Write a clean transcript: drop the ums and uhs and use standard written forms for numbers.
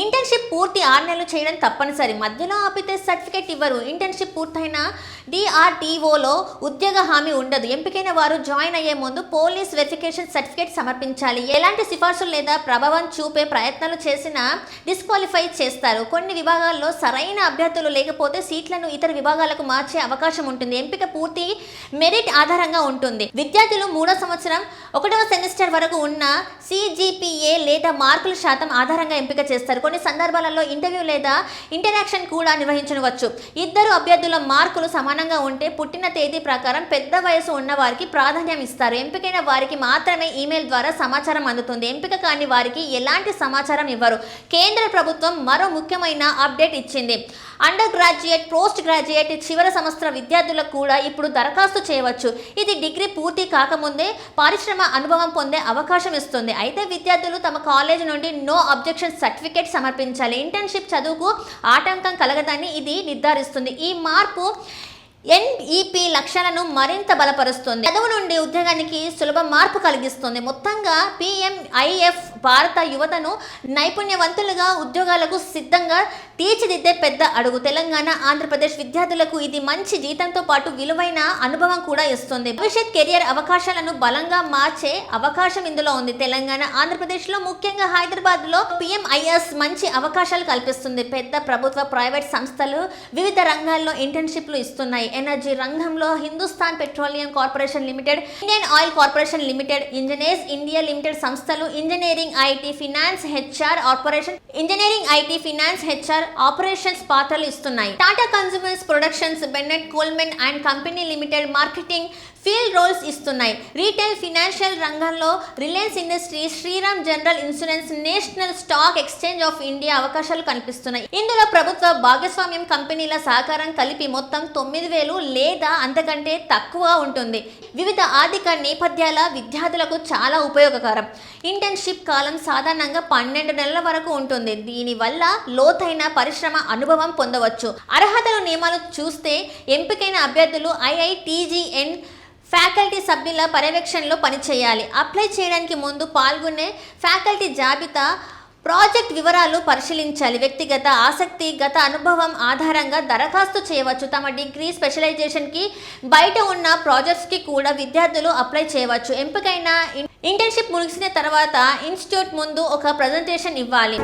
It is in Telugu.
ఇంటర్న్షిప్ పూర్తి 6 నెలలు చేయడం తప్పనిసరి. మధ్యలో ఆపితే సర్టిఫికేట్ ఇవ్వరు. ఇంటర్న్షిప్ పూర్తయిన DRDOలో ఉద్యోగ హామీ ఉండదు. ఎంపికైన వారు జాయిన్ అయ్యే ముందు పోలీస్ వెరిఫికేషన్ సర్టిఫికేట్ సమర్పించాలి. ఎలాంటి సిఫార్సులు లేదా ప్రభావం చూపే ప్రయత్నాలు చేసినా డిస్క్వాలిఫై చేస్తారు. కొన్ని విభాగాల్లో సరైన అభ్యర్థులు లేకపోతే సీట్లను ఇతర విభాగాలకు మార్చే అవకాశం ఉంటుంది. ఎంపిక పూర్తి మెరిట్ ఆధారంగా ఉంటుంది. విద్యార్థులు 3వ సంవత్సరం 1వ సెమిస్టర్ వరకు ఉన్న CGPA లేదా మార్కుల శాతం ఆధారంగా ఎంపిక చేస్తారు. కొన్ని సందర్భాలలో ఇంటర్వ్యూ లేదా ఇంటరాక్షన్ కూడా నిర్వహించవచ్చు. ఇద్దరు అభ్యర్థుల మార్కులు సమానంగా ఉంటే పుట్టిన తేదీ ప్రకారం పెద్ద వయసు ఉన్న వారికి ప్రాధాన్యం ఇస్తారు. ఎంపికైన వారికి మాత్రమే ఈమెయిల్ ద్వారా సమాచారం అందుతుంది. ఎంపిక కాని వారికి ఎలాంటి సమాచారం ఇవ్వరు. కేంద్ర ప్రభుత్వం మరో ముఖ్యమైన అప్డేట్ ఇచ్చింది. అండర్ గ్రాడ్యుయేట్, పోస్ట్ గ్రాడ్యుయేట్ చివరి సంవత్సర విద్యార్థులకు కూడా ఇప్పుడు దరఖాస్తు చేయవచ్చు. ఇది డిగ్రీ పూర్తి కాకముందే పరిశ్రమ అనుభవం పొందే అవకాశం ఇస్తుంది. అయితే విద్యార్థులు తమ కాలేజ్ నుండి నో అబ్జెక్షన్ సర్టిఫికేట్ సమర్పించాలి. ఇంటర్న్షిప్ చదువుకు ఆటంకం కలగదని ఇది నిర్ధారిస్తుంది. ఈ మార్పు NEP లక్ష్యాలను మరింత బలపరుస్తుంది. చదువు నుండి ఉద్యోగానికి సులభ మార్పు కలిగిస్తుంది. మొత్తంగా PMIF భారత యువతను నైపుణ్యవంతులుగా ఉద్యోగాలకు సిద్ధంగా తీర్చిదిద్దే పెద్ద అడుగు. తెలంగాణ, ఆంధ్రప్రదేశ్ విద్యార్థులకు ఇది మంచి జీతంతో పాటు విలువైన అనుభవం కూడా ఇస్తుంది. భవిష్యత్ కెరియర్ అవకాశాలను బలంగా మార్చే అవకాశం ఇందులో ఉంది. తెలంగాణ, ఆంధ్రప్రదేశ్లో ముఖ్యంగా హైదరాబాద్లో PMIS మంచి అవకాశాలు కల్పిస్తుంది. పెద్ద ప్రభుత్వ, ప్రైవేట్ సంస్థలు వివిధ రంగాల్లో ఇంటర్న్షిప్లు ఇస్తున్నాయి. ఎనర్జీ రంగంలో Hindustan petroleum corporation limited, Indian oil corporation limited, engineers India limited సంస్థలు, engineering IT finance HR operations పాత్రలు ఇస్తున్నాయి. Tata consumers productions, Bennett Coleman and company limited marketing field roles ఇస్తున్నాయి. రీటైల్ ఫినాన్షియల్ రంగంలో Reliance industries, Shriram general insurance, national stock exchange of India అవకాశాలు కనిపిస్తున్నాయి. ఇందులో ప్రభుత్వ భాగస్వామ్యం కంపెనీల సహకారం కలిపి మొత్తం 9,000 లేదా అంతకంటే తక్కువ ఉంటుంది. వివిధ ఆర్థిక నేపథ్యాల విద్యార్థులకు చాలా ఉపయోగకరం. ఇంటర్న్షిప్ కాలం సాధారణంగా 12 నెలల వరకు ఉంటుంది. దీనివల్ల లోతైన పరిశ్రమ అనుభవం పొందవచ్చు. అర్హతలు, నియమాలు చూస్తే ఎంపికైన అభ్యర్థులు IITGN ఫ్యాకల్టీ సభ్యుల పర్యవేక్షణలో పనిచేయాలి. అప్లై చేయడానికి ముందు పాల్గొనే ఫ్యాకల్టీ జాబితా, ప్రాజెక్ట్ వివరాలు పరిశీలించాలి. వ్యక్తిగత ఆసక్తి, గత అనుభవం ఆధారంగా దరఖాస్తు చేయవచ్చు. తమ డిగ్రీ, స్పెషలైజేషన్కి బయట ఉన్న ప్రాజెక్ట్స్కి కూడా విద్యార్థులు అప్లై చేయవచ్చు. ఎంపికైన ఇంటర్న్షిప్ ముగిసిన తర్వాత ఇన్స్టిట్యూట్ ముందు ఒక ప్రజెంటేషన్ ఇవ్వాలి.